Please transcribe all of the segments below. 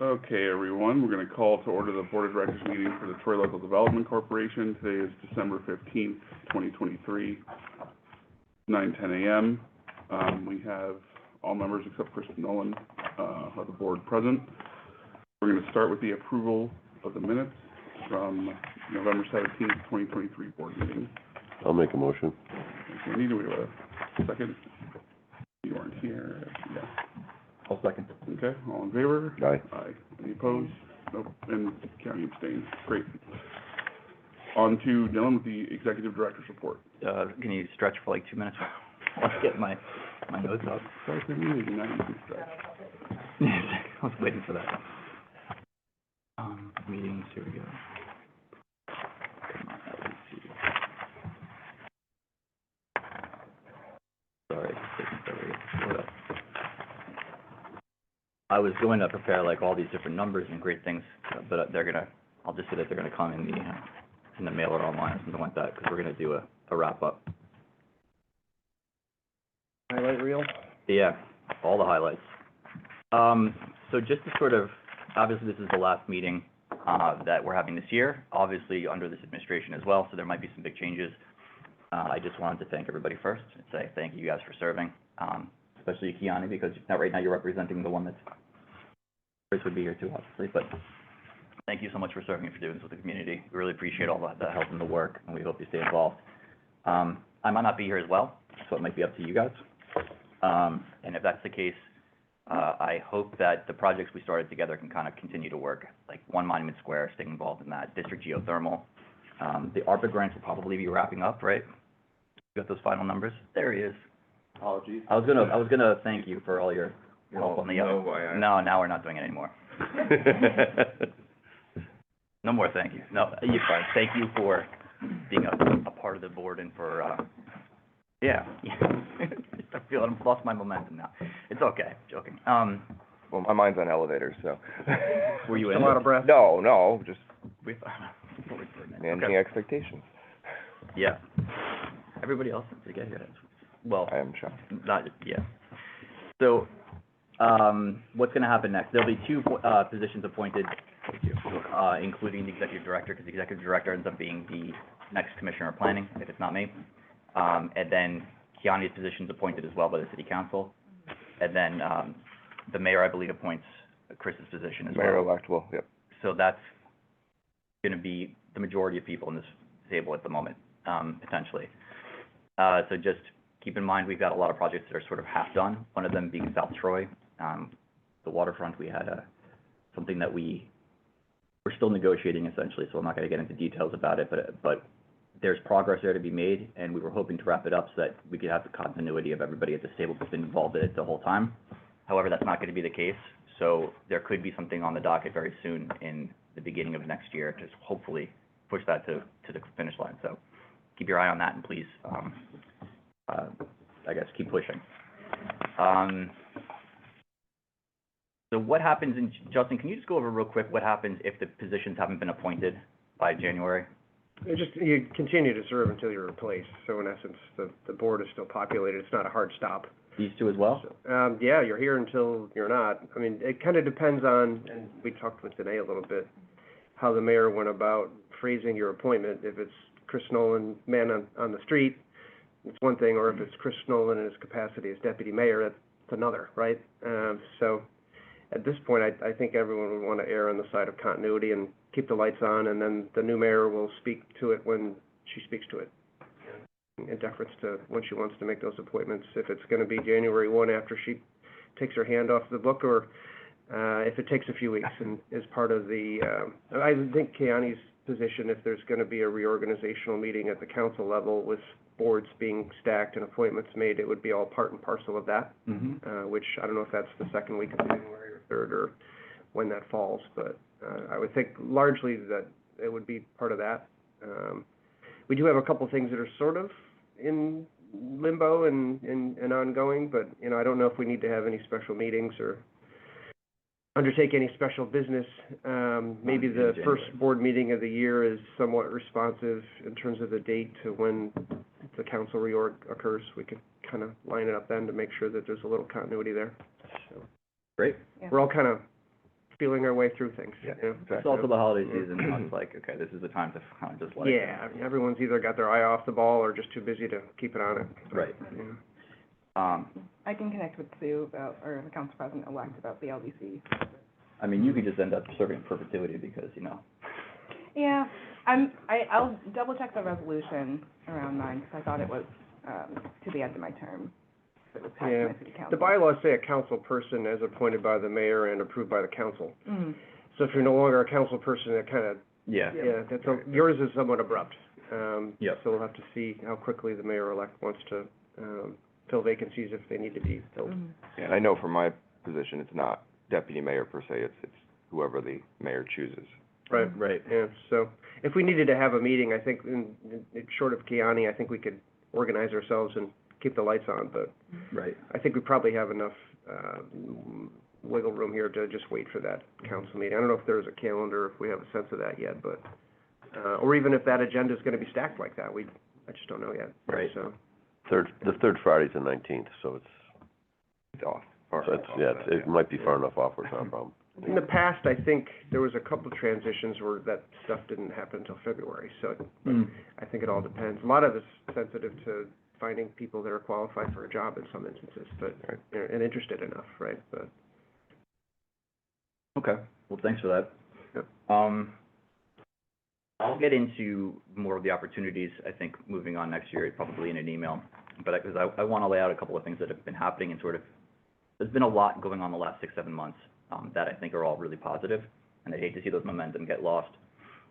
Okay, everyone, we're going to call to order the Board of Directors meeting for the Troy Local Development Corporation. Today is December 15th, 2023, 9:10 a.m. We have all members except Chris Nolan of the board present. We're going to start with the approval of the minutes from November 17th, 2023 board meeting. I'll make a motion. Okay, do we have a second? You weren't here. Yeah. I'll second. Okay, all in favor? Aye. Aye. Any opposed? Nope. And County abstained. Great. On to Dylan with the Executive Director's report. Can you stretch for like 2 minutes? Let's get my notes up. Sorry for me, now you can stretch. I was waiting for that. Meetings, here we go. Come on, LDC. Sorry, hold up. I was going to prepare like all these different numbers and great things, but I'll just say that they're gonna come in the mail or online or something like that, because we're gonna do a wrap up. Highlight reel? Yeah, all the highlights. So just to sort of, obviously this is the last meeting that we're having this year, obviously under this administration as well, so there might be some big changes. I just wanted to thank everybody first and say thank you guys for serving, especially Kiani, because right now you're representing the one that's, Chris would be here too, obviously, but thank you so much for serving and for doing this with the community. We really appreciate all the help and the work, and we hope you stay involved. I might not be here as well, so it might be up to you guys. And if that's the case, I hope that the projects we started together can kind of continue to work, like One Monument Square, staying involved in that, district geothermal. The ARPA grants will probably be wrapping up, right? You got those final numbers? There he is. Apologies. I was gonna thank you for all your help on the other. No, now we're not doing it anymore. No more thank you. No, you're fine. Thank you for being a part of the board and for, yeah. I feel I've lost my momentum now. It's okay, joking. Well, my mind's on elevators, so. Were you in? Still out of breath? No, just managing Okay. expectations. Yeah. Everybody else to get here. Well, I am shocked. not, yeah. So, what's gonna happen next? There'll be two positions appointed, including the executive director, because the executive director ends up being the next commissioner of planning, if it's not me. And then Kiani's position's appointed as well by the city council. And then, the mayor, I believe, appoints Chris's position as well. Mayor-elect will, yep. So that's gonna be the majority of people in this table at the moment, potentially. So just keep in mind, we've got a lot of projects that are sort of half done, one of them being South Troy. The waterfront, we had something that we're still negotiating essentially, so I'm not gonna get into details about it, but there's progress there to be made, and we were hoping to wrap it up so that we could have the continuity of everybody at this table that's been involved in it the whole time. However, that's not gonna be the case, so there could be something on the docket very soon in the beginning of next year to hopefully push that to the finish line. So keep your eye on that, and please, I guess, keep pushing. So what happens, Justin, can you just go over real quick what happens if the positions haven't been appointed by January? You continue to serve until you're replaced, so in essence, the board is still populated, it's not a hard stop. These two as well? So, yeah, you're here until you're not. I mean, it kind of depends on, and we talked with Danae a little bit, how the mayor went about phrasing your appointment. If it's Chris Nolan, man on the street, it's one thing, or if it's Chris Nolan in his capacity as deputy mayor, that's another, right? So at this point, I think everyone would want to err on the side of continuity and keep the lights on, and then the new mayor will speak to it when she speaks to it, in deference to when she wants to make those appointments. If it's going to be January 1 after she takes her hand off the book, or if it takes a few weeks and is part of the, I think Kiani's position, if there's going to be a reorganizational meeting at the council level with boards being stacked and appointments made, it would be all part and parcel of that, which I don't know if that's the second week of January or third or when that falls, but I would think largely that it would be part of that. We do have a couple things that are sort of in limbo and ongoing, but, you know, I don't know if we need to have any special meetings or undertake any special business. Maybe the first board meeting of the year is somewhat responsive in terms of the date to when the council reorg occurs. We could kind of line it up then to make sure that there's a little continuity there. So Great. we're all kind of feeling our way through things, Yeah, you know? exactly. It's also the holiday season, and it's like, okay, this is the time to kind of just let it go. Yeah, I mean, everyone's either got their eye off the ball or just too busy to keep it on it. Right. Yeah. I can connect with Sue about, or the council president-elect about the LDC. I mean, you could just end up serving in perpetuity because, you know. Yeah, I'll double check the resolution around 9, because I thought it was, to the end of my term. It was passed Yeah. by city council. The bylaws say a council person as appointed by the mayor and approved by the council. Mhm. So if you're no longer a council person, it kind of, Yeah. yeah, yours is somewhat abrupt. Yep. So we'll have to see how quickly the mayor-elect wants to, fill vacancies if they need to be filled. Mhm. Yeah, and I know from my position, it's not deputy mayor per se, it's whoever the mayor chooses. Right. Right. Yeah, so if we needed to have a meeting, I think, short of Kiani, I think we could organize ourselves and keep the lights on, but Right. I think we probably have enough, wiggle room here to just wait for that council meeting. I don't know if there's a calendar, if we have a sense of that yet, but, or even if that agenda's gonna be stacked like that, I just don't know yet. Right. So, The third Friday's the 19th, so It's off. far so enough off that, it might be far enough off where it's not a problem. in the past, I think there was a couple of transitions where that stuff didn't happen until February, so Mm. I think it all depends. A lot of it's sensitive to finding people that are qualified for a job in some instances, but, and interested enough, right, but. Okay, well, thanks for that. Yep. I'll get into more of the opportunities, I think, moving on next year, probably in an email. But, because I want to lay out a couple of things that have been happening and sort of, there's been a lot going on the last 6-7 months, that I think are all really positive, and I hate to see those momentum get lost.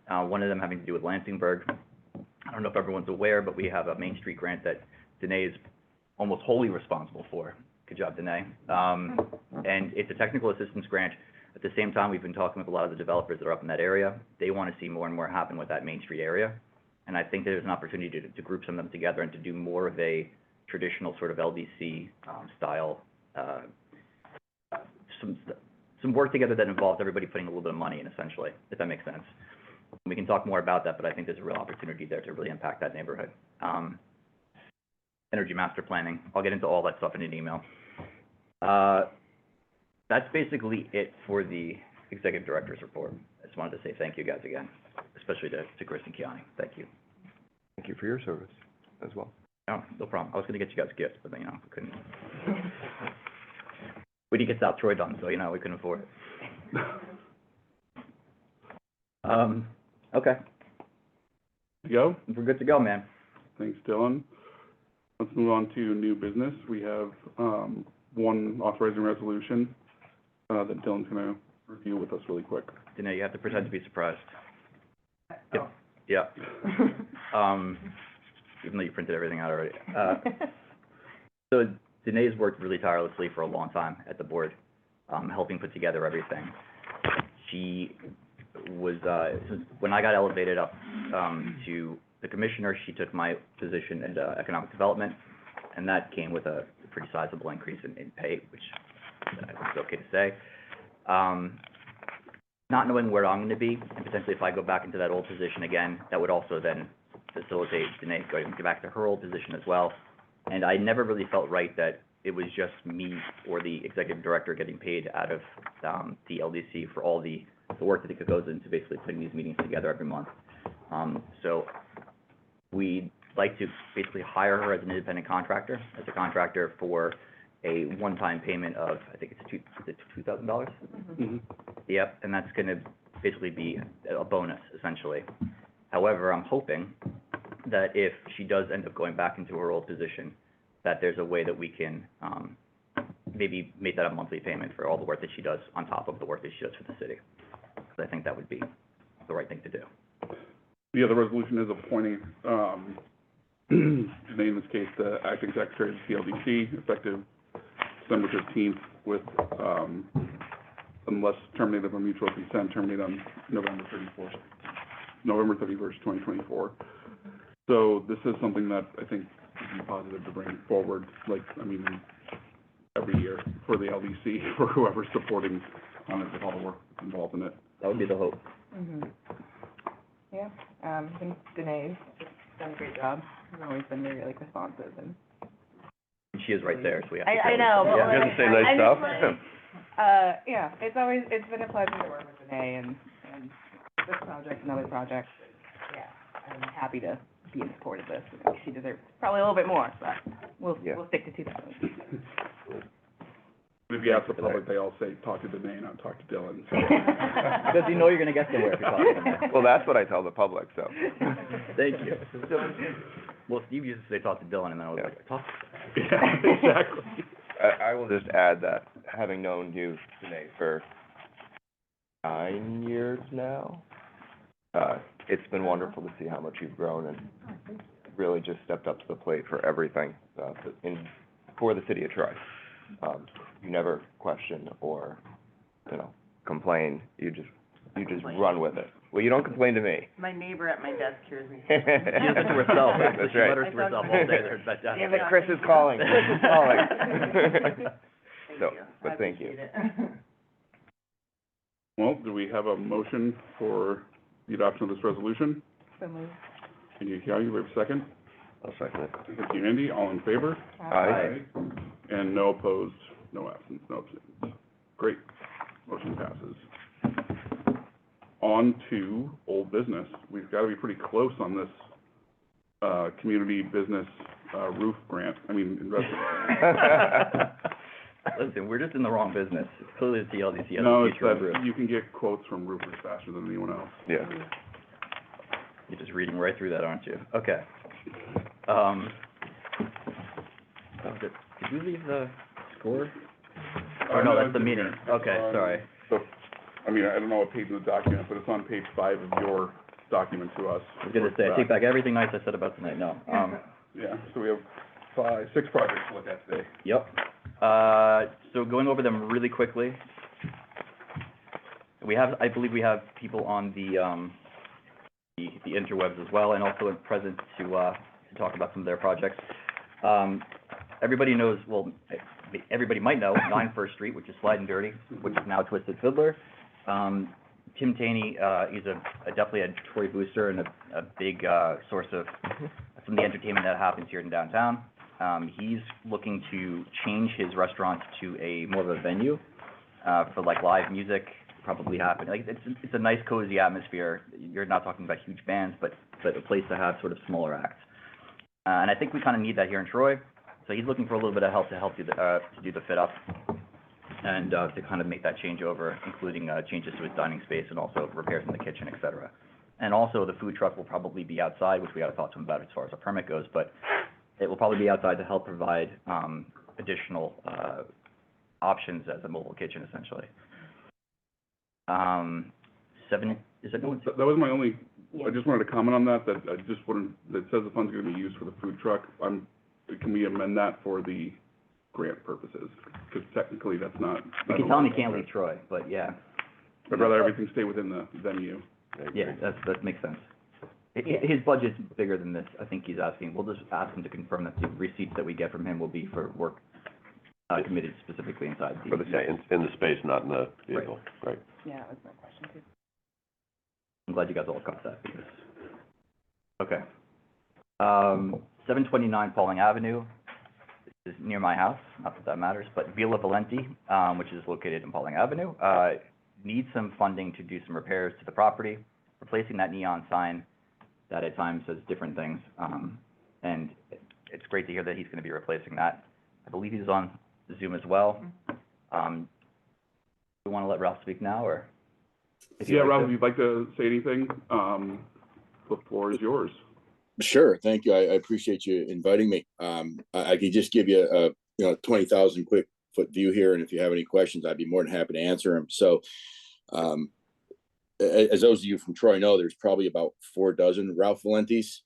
One of them having to do with Lansingburg. I don't know if everyone's aware, but we have a Main Street grant that Danae is almost wholly responsible for. Good job, Danae. And it's a technical assistance grant. At the same time, we've been talking with a lot of the developers that are up in that area. They want to see more and more happen with that Main Street area. And I think there's an opportunity to group some of them together and to do more of a traditional sort of LDC style, some work together that involves everybody putting a little bit of money in, essentially, if that makes sense. We can talk more about that, but I think there's a real opportunity there to really impact that neighborhood. Energy master planning, I'll get into all that stuff in an email. That's basically it for the executive director's report. I just wanted to say thank you guys again, especially to Chris and Kiani. Thank you. Thank you for your service as well. No, no problem. I was gonna get you guys gifts, but then, you know, we couldn't. We didn't get South Troy done, so, you know, we couldn't afford it. Okay, You go? we're good to go, man. Thanks, Dylan. Let's move on to new business. We have, one authorizing resolution, that Dylan's gonna review with us really quick. Danae, you have to pretend to be surprised. Oh. Yeah. Even though you printed everything out already. So Danae's worked really tirelessly for a long time at the board, helping put together everything. She was, when I got elevated up, to the commissioner, she took my position in economic development, and that came with a pretty sizable increase in pay, which I think is okay to say. Not knowing where I'm gonna be, and potentially if I go back into that old position again, that would also then facilitate Danae going back to her old position as well. And I never really felt right that it was just me or the executive director getting paid out of, the LDC for all the work that goes into basically putting these meetings together every month. So we'd like to basically hire her as an independent contractor, for a one-time payment of, I think it's $2,000? Mm-hmm. Yep, and that's gonna basically be a bonus, essentially. However, I'm hoping that if she does end up going back into her old position, that there's a way that we can, maybe make that a monthly payment for all the work that she does on top of the work that she does for the city. I think that would be the right thing to do. The other resolution is appointing, Danae, in this case, the acting secretary of the CLDC, effective December 15th, with, unless terminated by mutual consent, terminate on November 31st, 2024. So this is something that I think would be positive to bring forward, like, I mean, every year for the LDC, for whoever's supporting on it, with all the work involved in it. That would be the hope. Mhm. Yeah, I think Danae's done a great job. She's always been really, like, responsive and. She is right there, so we have to. I know, but Yeah. You have to say nice I'm stuff. just like, Yeah, it's been a pleasure to work with Renee and this project and other projects. Yeah, I'm happy to be in support of this. I think she deserves probably a little bit more, but we'll stick to 2,000. If you ask the public, they all say, talk to Danae, not talk to Dylan. So. Because you know you're gonna get somewhere if you're talking to them. Well, that's what I tell the public, so. Thank you. Well, Steve used to say talk to Dylan, and then I was Yeah. like, talk. Yeah, exactly. I will just add that, having known you, Danae, for 9 years now, it's been wonderful to see how much you've grown and really just stepped up to the plate for everything, for the city of Troy. You never question or, complain. You just run with it. Well, you don't complain to me. My neighbor at my desk hears me. She does it to herself, actually. That's She right. mutters to herself all day there at that desk. Damn it, Chris is calling. Chris is calling. Thank So, you. but I thank you. appreciate it. Well, do we have a motion for the adoption of this resolution? So moved. Thank you, Kelly. We have a second. I'll second it. Thank you, Andy. All in favor? Aye. And no opposed, no absence, no abstentions. Great. Motion passes. On to old business. We've got to be pretty close on this, community business, roof grant, investment. Listen, we're just in the wrong business. It's clearly the LDC has No, a it's future of that roof. you can get quotes from roofers faster than anyone else. Yeah. You're just reading right through that, aren't you? Okay. Did we leave the score? Oh, no, that's the meeting. Okay, sorry. So, I don't know what page in the document, but it's on page 5 of your document to us. I was gonna say, I take back everything nice I said about tonight, no. Yeah, so we have 6 projects to look at today. Yep. So going over them really quickly. I believe we have people on the interwebs as well, and also present to talk about some of their projects. Everybody knows, everybody might know 9 First Street, which is Slide and Dirty, which is now Twisted Fiddler. Tim Taney, is definitely a Troy booster and a big, source of some of the entertainment that happens here in downtown. He's looking to change his restaurant to more of a venue, for live music, probably happen. It's a nice cozy atmosphere. You're not talking about huge bands, but a place to have sort of smaller acts. And I think we kind of need that here in Troy. So he's looking for a little bit of help to do the fit up and, to kind of make that changeover, including, changes to his dining space and also repairs in the kitchen, et cetera. And also the food truck will probably be outside, which we gotta talk to him about as far as a permit goes, but it will probably be outside to help provide, additional, options as a mobile kitchen, essentially. Is that going to? That was my only, I just wanted to comment on that it says the fund's gonna be used for the food truck. Can we amend that for the grant purposes? Because technically, that's not. You can tell him he can't leave Troy, but yeah. I'd rather everything stay within the venue. Yeah, that makes sense. His budget's bigger than this, I think he's asking. We'll just ask him to confirm that the receipts that we get from him will be for work, committed specifically inside the. For the, in the space, not in the vehicle, right? Yeah, that was my question too. I'm glad you guys all caught that, because, okay. 729 Pauling Avenue is near my house, not that that matters, but Villa Valenti, which is located in Pauling Avenue, needs some funding to do some repairs to the property, replacing that neon sign that at times says different things, and it's great to hear that he's gonna be replacing that. I believe he's on Zoom as well. We wanna let Ralph speak now, or? if you'd Yeah, like Ralph, to? if you'd like to say anything, the floor is yours. Sure, thank you. I appreciate you inviting me. I could just give you a 20,000 quick foot view here, and if you have any questions, I'd be more than happy to answer them. So, as those of you from Troy know, there's probably about 4 dozen Ralph Valentis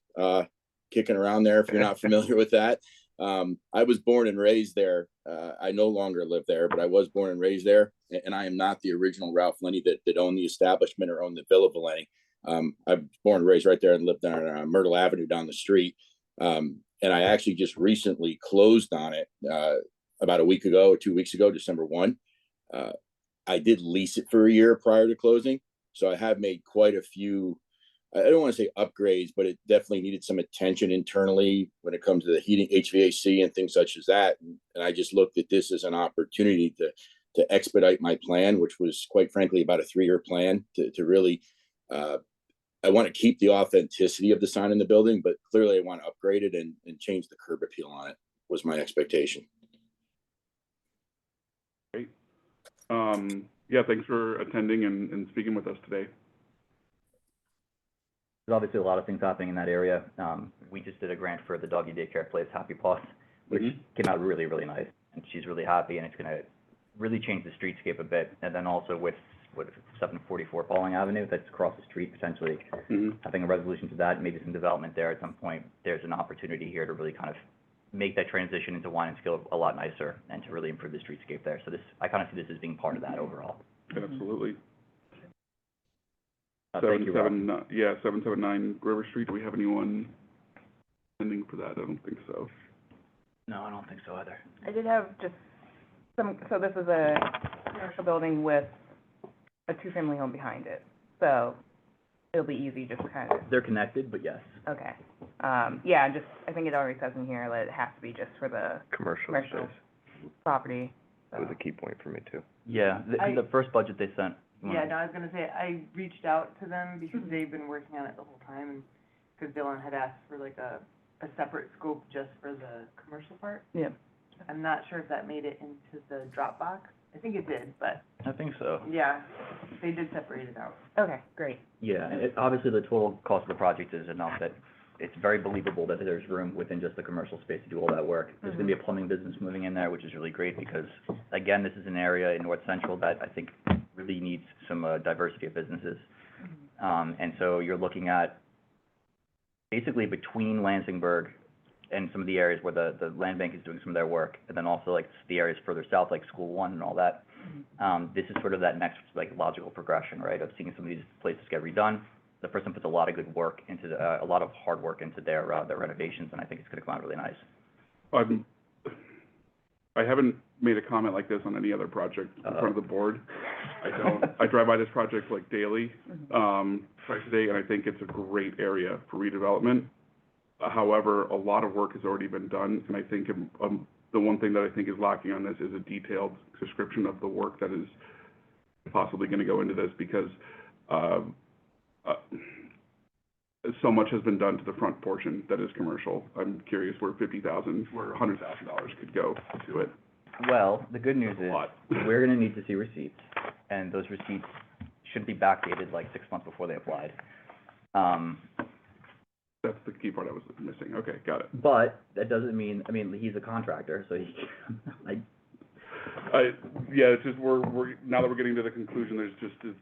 kicking around there, if you're not familiar with that. I was born and raised there. I no longer live there, but I was born and raised there, and I am not the original Ralph Valenti that owned the establishment or owned the Villa Valenti. I was born and raised right there and lived on Myrtle Avenue down the street. And I actually just recently closed on it about a week ago or 2 weeks ago, December 1. I did lease it for a year prior to closing. So I have made quite a few, I don't want to say upgrades, but it definitely needed some attention internally when it comes to the heating, HVAC and things such as that. And I just looked at this as an opportunity to expedite my plan, which was quite frankly about a 3-year plan to really, I want to keep the authenticity of the sign in the building, but clearly I want to upgrade it and change the curb appeal on it, was my expectation. Great. Yeah, thanks for attending and speaking with us today. There's obviously a lot of things happening in that area. We just did a grant for the doggy daycare place, Happy Paws, which came out really, really nice, and she's really happy, and it's gonna really change the streetscape a bit. And then also with 744 Pauling Avenue, that's across the street, potentially having a resolution to that, maybe some development there at some point. There's an opportunity here to really kind of make that transition into wine and skill a lot nicer and to really improve the streetscape there. So this, I kind of see this as being part of that overall. Absolutely. Thank you, Rob. 779 River Street. Do we have anyone pending for that? I don't think so. No, I don't think so either. I did have just so this is a commercial building with a 2-family home behind it, so it'll be easy, just kind of. They're connected, but yes. Okay. Yeah, just, I think it already says in here that it has to be just for the Commercial commercial space. property, so. That was a key point for me too. Yeah, the first budget they sent. Yeah, no, I was gonna say, I reached out to them because they've been working on it the whole time, and, because Dylan had asked for like a separate scope just for the commercial part. Yeah. I'm not sure if that made it into the Dropbox. I think it did, but, I think so. yeah, they did separate it out. Okay, great. Yeah, obviously the total cost of the project is enough that it's very believable that there's room within just the commercial space to do all that work. There's gonna be a plumbing business moving in there, which is really great because, again, this is an area in North Central that I think really needs some diversity of businesses. And so you're looking at basically between Lansingburg and some of the areas where the land bank is doing some of their work, and then also like the areas further south, like School 1 and all that. This is sort of that next like logical progression, right, of seeing some of these places get redone. The person puts a lot of good work into a lot of hard work into their renovations, and I think it's gonna come out really nice. I haven't made a comment like this on any other project in front of the board. I drive by this project like daily, twice a day, and I think it's a great area for redevelopment. However, a lot of work has already been done, and I think the one thing that I think is lacking on this is a detailed description of the work that is possibly gonna go into this, because so much has been done to the front portion that is commercial. I'm curious where $100,000 could go to it. Well, the good news is, A lot. we're gonna need to see receipts, and those receipts should be backdated like 6 months before they applied. That's the key part I was missing. Okay, got it. But that doesn't mean, I mean, he's a contractor, so he, Yeah, it's just, now that we're getting to the conclusion, this is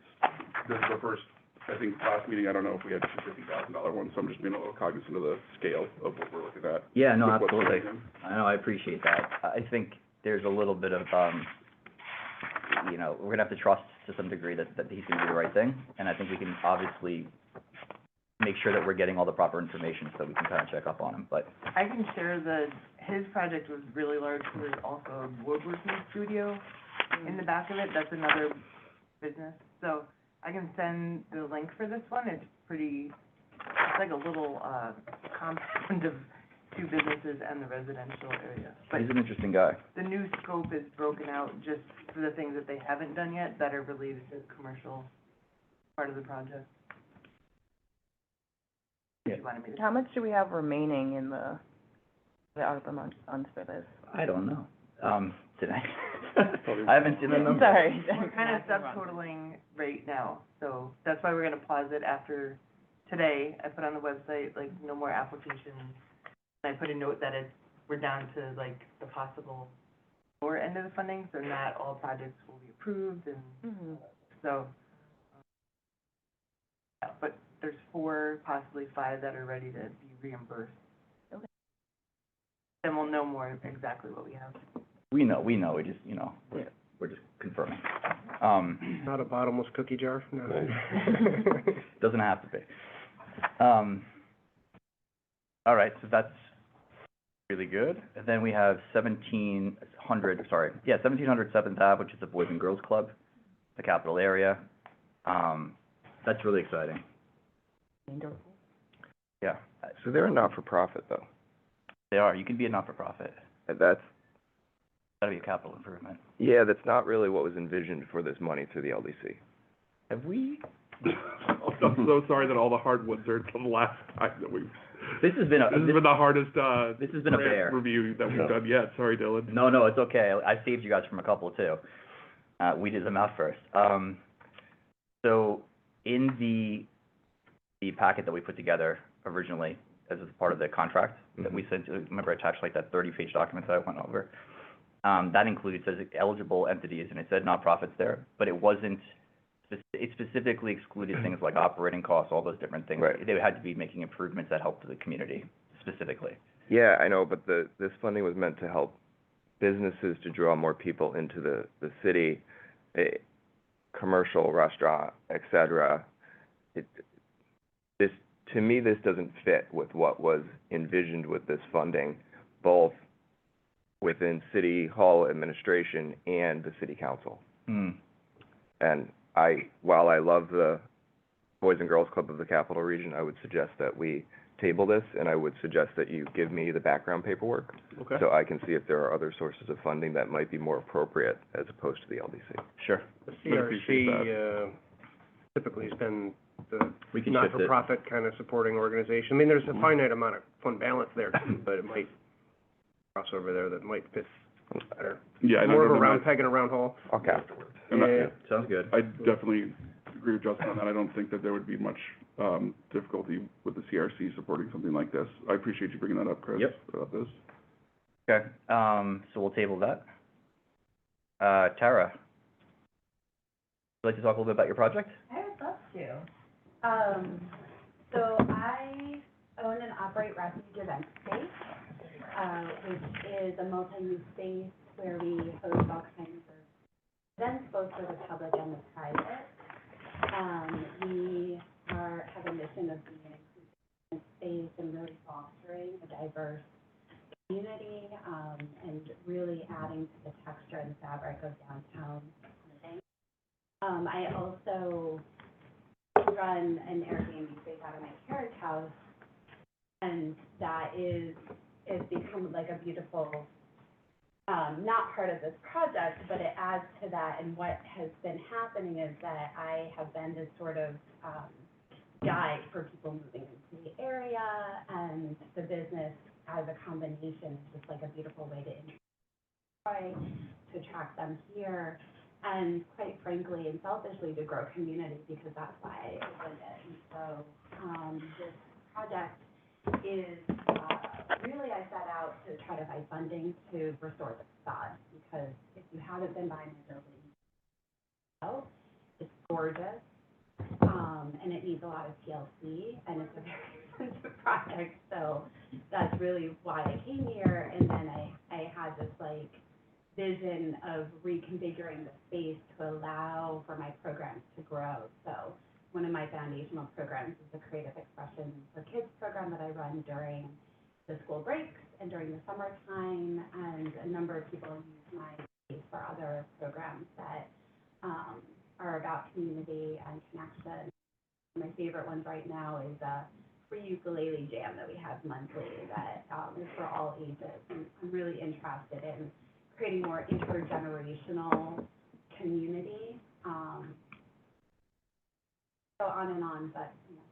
the first, I think, last meeting, I don't know if we had $50,000 one, so I'm just being a little cognizant of the scale of what we're looking at. yeah, no, with what's absolutely. going in. I know, I appreciate that. I think there's a little bit of, you know, we're gonna have to trust to some degree that he's gonna do the right thing, and I think we can obviously make sure that we're getting all the proper information so we can kind of check up on him, but. I can share his project was really large, there's also a woodworking studio in the back of it, that's another business. So I can send the link for this one, it's like a little, compound of 2 businesses and the residential area. But He's an interesting guy. the new scope is broken out just for the things that they haven't done yet that are related to the commercial part of the project. Yeah. You wanted me to- How much do we have remaining in the ARPA funds for this? I don't know. Today. I haven't seen the numbers. Sorry. We're kind of subtotaling right now, so that's why we're gonna pause it after today. I put on the website, like, no more applications. And I put a note that we're down to, like, the possible lower end of the funding, so not all projects will be approved, and so, yeah, but there's 4, possibly 5 that are ready to be reimbursed. Okay. Then we'll know more exactly what we have. We know, we just, you know, we're just confirming. Not a bottomless cookie jar, no. Doesn't have to be. All right, so that's really good. And then we have 1700 7th Ave, which is the Boys and Girls Club, the capital area. That's really exciting. Yeah, So they're a not-for-profit though. they are. You can be a not-for-profit. That's That'd be a capital improvement. Yeah, that's not really what was envisioned for this money through the LDC. Have we, I'm so sorry that all the hardwoods are the last time that we've, this has been a, this has been the hardest, this has been a grant bear. review that we've done yet. Sorry, Dylan. No, it's okay. I saved you guys from a couple too. We did them out first. So in the packet that we put together originally as a part of the contract that we sent, remember I attached like that 30-page document that I went over? That included, says eligible entities, and it said nonprofits there, but it wasn't, it specifically excluded things like operating costs, all those different things. Right. They had to be making improvements that helped the community specifically. Yeah, I know, but this funding was meant to help businesses to draw more people into the city, commercial, restaurant, et cetera. To me, this doesn't fit with what was envisioned with this funding, both within City Hall administration and the City Council. And while I love the Boys and Girls Club of the Capital Region, I would suggest that we table this, and I would suggest that you give me the background paperwork, Okay. so I can see if there are other sources of funding that might be more appropriate as opposed to the LDC. Sure. The appreciate CRC, typically has been the We can shift it. not-for-profit kind of supporting organization. I mean, there's a finite amount of fund balance there too, but it might cross over there that might fit better. Yeah, I More of don't a know. round peg in a round hole. Okay. Yeah. Sounds good. I definitely agree with Justin on that. I don't think that there would be much, difficulty with the CRC supporting something like this. I appreciate you bringing that up, Chris. Yep. About this. Okay, so we'll table that. Tara, would you like to talk a little bit about your project? I would love to. So I own and operate Refuge Event Space, which is a multi-use space where we host all kinds of events, both for the public and the private. We have a mission of being an inclusive space and really fostering a diverse community, and really adding to the texture and fabric of downtown living. I also run an Airbnb space out of my carriage house, and that it's become like a beautiful, not part of this project, but it adds to that. And what has been happening is that I have been this sort of guide for people moving into the area, and the business as a combination is just like a beautiful way to enjoy, to attract them here, and quite frankly and selfishly to grow community, because that's why I opened it. And so this project is really, I set out to try to find funding to restore the facade, because if you haven't been by my building, it's gorgeous, and it needs a lot of TLC, and it's a very expensive project. So that's really why I came here. And then I had this like vision of reconfiguring the space to allow for my programs to grow. So one of my foundational programs is the Creative Expression for Kids program that I run during the school breaks and during the summertime, and a number of people use my space for other programs that are about community and connection. My favorite ones right now is a free ukulele jam that we have monthly that is for all ages. And I'm really interested in creating more intergenerational community. So on and on, but, you know,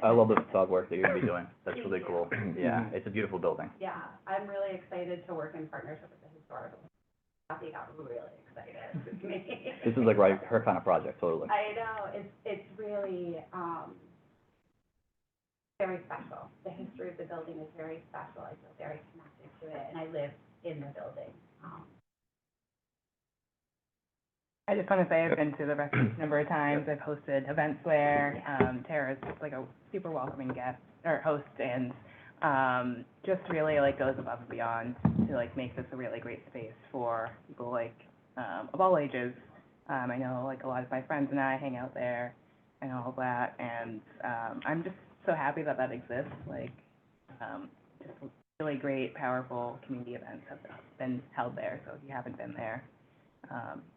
I love the facade work that you're gonna be doing. That's Thank really you. cool. Yeah, it's a beautiful building. Yeah, I'm really excited to work in partnership with the historical. Kathy got really excited with me. This is like her kind of project, totally. I know, it's really, very special. The history of the building is very special. I feel very connected to it, and I live in the building. I just want to say I've been to the Refuge a number of times. I've hosted events there. Tara's just like a super welcoming guest or host, and just really like goes above and beyond to like make this a really great space for people like of all ages. I know like a lot of my friends and I hang out there and all of that, and I'm just so happy that that exists. Like just really great, powerful community events have been held there. So if you haven't been there,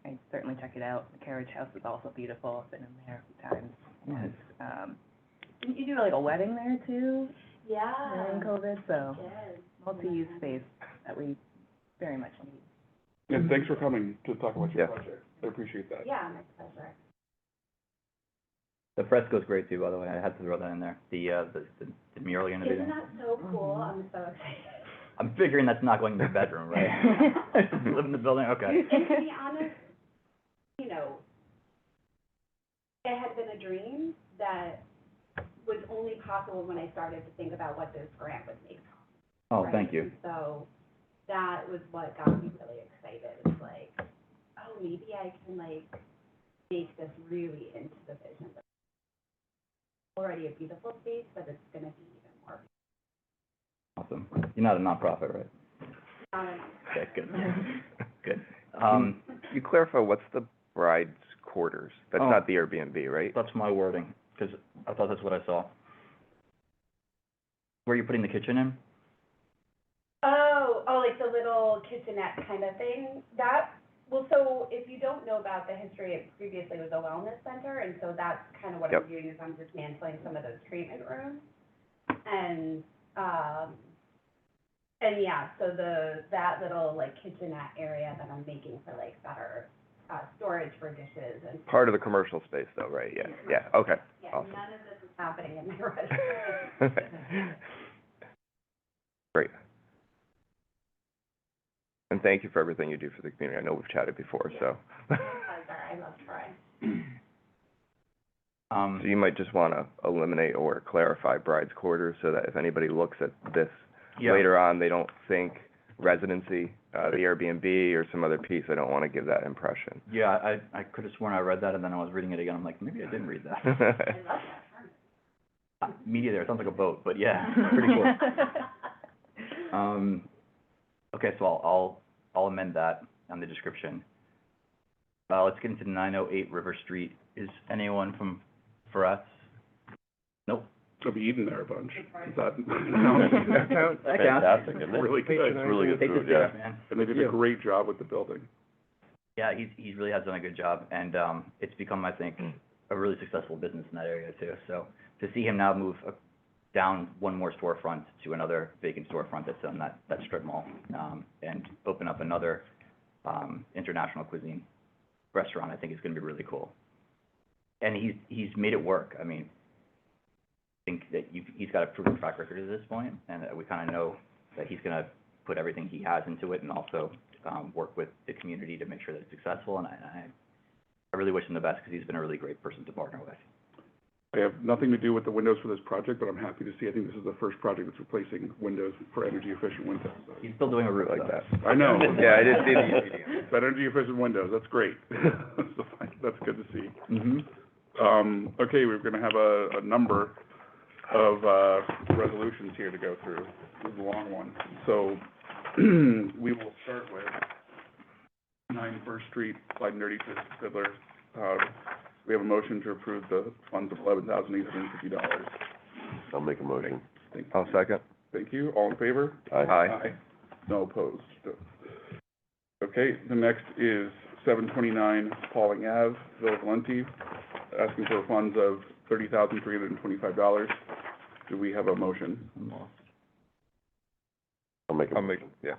I'd certainly check it out. The carriage house is also beautiful. I've been in there a few times. And, didn't you do like a wedding there too Yeah. during COVID? So Yes. multi-use space that we very much need. And thanks for coming to talk about your Yeah. project. I appreciate that. Yeah, my pleasure. The fresco's great too, by the way, I had to throw that in there, the mural you're gonna do. Isn't that so cool? I'm so excited. I'm figuring that's not going in their bedroom, right? Live in the building, okay. And to be honest, you know, it had been a dream that was only possible when I started to think about what this grant would make. Oh, right? thank you. And so that was what got me really excited. It's like, oh, maybe I can like make this really into the vision. It's already a beautiful space, but it's gonna be even more. Awesome. You're not a nonprofit, right? Okay, good. Good. Can you clarify, what's the bride's quarters? That's Oh. not the Airbnb, right? That's my wording, because I thought that's what I saw. Where are you putting the kitchen in? Oh, like the little kitchenette kind of thing? Well, so if you don't know about the history, it previously was a wellness center, and so that's kind of what Yep. I'm doing is I'm dismantling some of those treatment rooms. And yeah, so that little like kitchenette area that I'm making for like better, storage for dishes and. Part of the commercial space though, right? Yeah, yeah, okay. Yeah, Awesome. none of this is happening in my residence. Great. And thank you for everything you do for the community. I know we've chatted before, so. My pleasure, I love Troy. So you might just wanna eliminate or clarify bride's quarters so that if anybody looks at this Yeah. later on, they don't think residency, the Airbnb or some other piece. I don't wanna give that impression. Yeah, I could have sworn I read that, and then I was reading it again, I'm like, maybe I didn't read that. I love that term. Media there, it sounds like a boat, but yeah, pretty cool. Okay, so I'll amend that on the description. Let's get into 908 River Street. Is anyone from us? Nope. I'll be eating there a bunch. Is that? That counts. That counts. Fantastic, isn't it? Really good. Patronizing. Really good Take the food, yeah. staff, man. And they did a great job with the building. Yeah, he's really has done a good job, and it's become, I think, a really successful business in that area too. So to see him now move down one more storefront to another vacant storefront that's on that strip mall, and open up another international cuisine restaurant, I think is gonna be really cool. And he's made it work. I mean, I think that he's got a proven track record at this point, and we kind of know that he's gonna put everything he has into it, and also work with the community to make sure that it's successful. And I really wish him the best, because he's been a really great person to partner with. I have nothing to do with the windows for this project, but I'm happy to see, I think this is the first project that's replacing windows for energy efficient windows. He's still doing a roof Like though. that. I know. Yeah, I did see the video. But energy efficient windows, that's great. That's good to see. Mm-hmm. Okay, we're gonna have a number of, resolutions here to go through. This is a long one. So, we will start with 9 First Street, Clyde and Nerdy Fiddler. We have a motion to approve the funds of $11,850. I'll make a motion. I'll second. Thank you. All in favor? Aye. No opposed. Okay, the next is 729 Pauling Ave, Villa Valenti, asking for funds of $30,325. Do we have a motion? I'll make a I'll motion. make, yeah.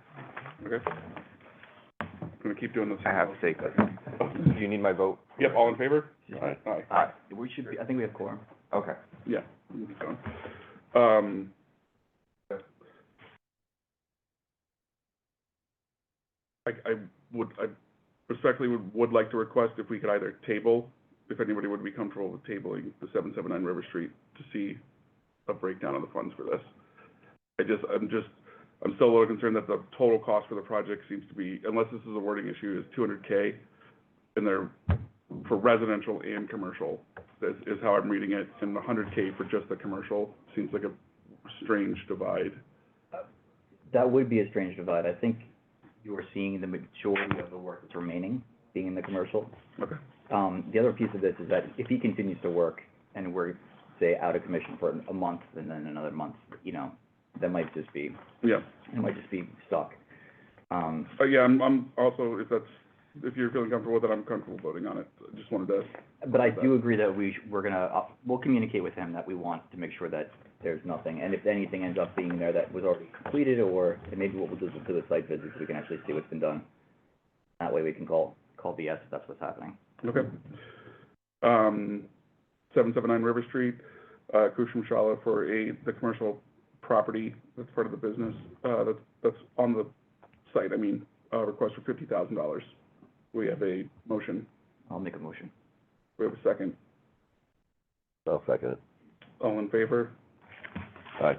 Okay. I'm gonna keep doing this. I have to take this. Do you need my vote? Yep, all in favor? Aye. Aye. We should be, I think we have quorum. Okay. Yeah. we can keep going. I respectfully would like to request if we could either table, if anybody would be comfortable with tabling the 779 River Street to see a breakdown of the funds for this. I'm still a little concerned that the total cost for the project seems to be, unless this is a wording issue, is $200K, and they're for residential and commercial, is how I'm reading it, and the $100K for just the commercial seems like a strange divide. That would be a strange divide. I think you are seeing the majority of the work that's remaining being in the commercial. Okay. The other piece of this is that if he continues to work and we're, say, out of commission for a month and then another month, you know, that might just be, Yeah. it might just be stuck. Yeah, I'm also, if you're feeling comfortable with it, I'm comfortable voting on it. I just wanted to. But I do agree that we'll communicate with him that we want to make sure that there's nothing. And if anything ends up being there that was already completed, or and maybe what we'll do is we'll do a site visit so we can actually see what's been done. That way we can call BS if that's what's happening. Okay. 779 River Street, Kushum Shala for the commercial property that's part of the business, that's on the site, request for $50,000. We have a motion. I'll make a motion. We have a second. I'll second it. All in favor? Aye.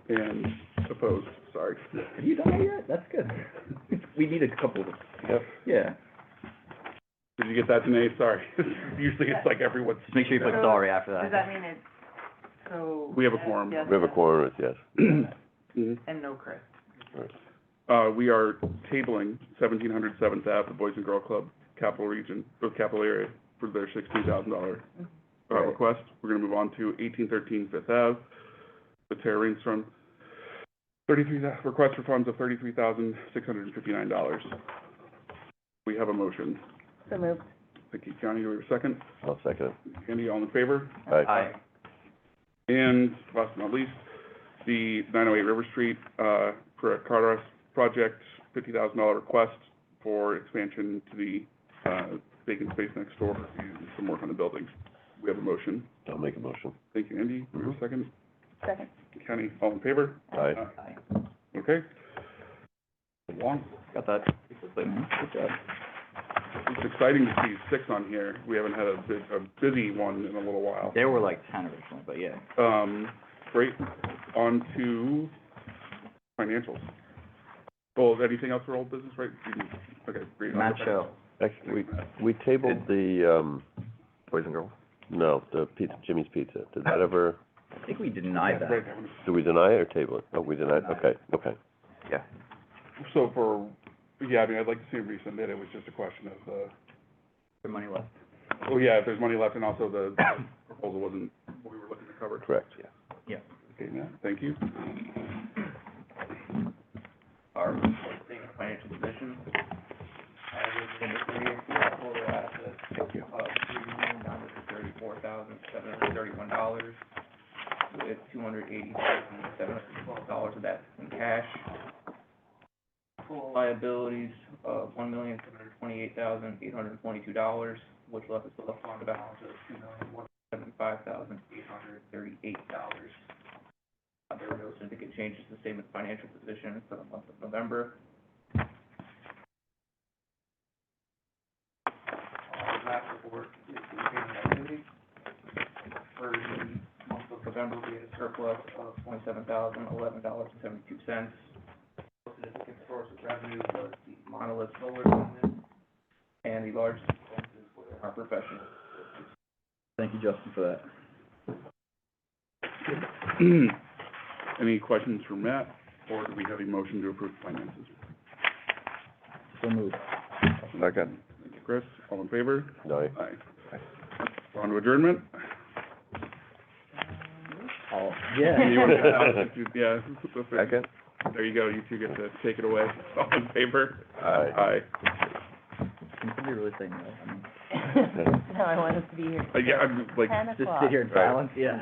And opposed, sorry. Have you done that yet? That's good. We need a couple of, Yep. yeah. Did you get that, Danae? Sorry. Usually it's like everyone's. Just make sure you put So, sorry after that. Does that mean it's, so? We have a quorum. Yes, We have a quorum, yes. Mhm. and no Chris. We are tabling 1700 7th Ave, the Boys and Girl Club, Capital Area, for their $16,000 Right. request. We're gonna move on to 1813 Fifth Ave, the Terra Rainstorm, request for funds of $33,659. We have a motion. So moved. Thank you, Johnny. Do we have a second? I'll second it. Andy, all in favor? Aye. And last but not least, the 908 River Street, for a car wash project, $50,000 request for expansion to the, vacant space next door and some work on the buildings. We have a motion. I'll make a motion. Thank you, Andy. Do we have a second? Second. Kenny, all in favor? Aye. Aye. Okay. Long. Got that. Good job. It's exciting to see 6 on here. We haven't had a busy one in a little while. There were like 10 originally, but yeah. Great. On to financials. Well, anything else for old business, right? Okay, great. Matt Show. Actually, we tabled the, Boys and girls? no, the pizza, Jimmy's Pizza. Did that ever, I think we denied that. Right. do we deny it or table it? Oh, we denied, okay. Yeah. So I'd like to see him resubmit. It was just a question of, The money left. oh yeah, if there's money left, and also the proposal wasn't what we were looking to cover. Correct. Yeah. Okay, Matt, thank you. Our financial position, as of the end of the year, we have total assets of $3,934,731, with $280,712 of that in cash. Total liabilities of $1,728,822, which left us with a fund balance of $2,175,838. There were no significant changes to the statement of financial position for the month of November. Last report is the payment activity. For the month of November, we had a surplus of $27,011.72. Significant source of revenue was the Monolith Solar business, and the largest expenses were our professional. Thank you, Justin, for that. Any questions for Matt, or do we have a motion to approve finances? So moved. Second. Thank you, Chris. All in favor? No, Aye. We're on to adjournment? Yeah. You want to- yeah. Second? There you go. You two get to take it away. All in favor? Aye. Aye. Can somebody really say no? I mean, No, I want us to be here. Yeah, I'm like, 10 just o'clock. sit here in silence, yeah.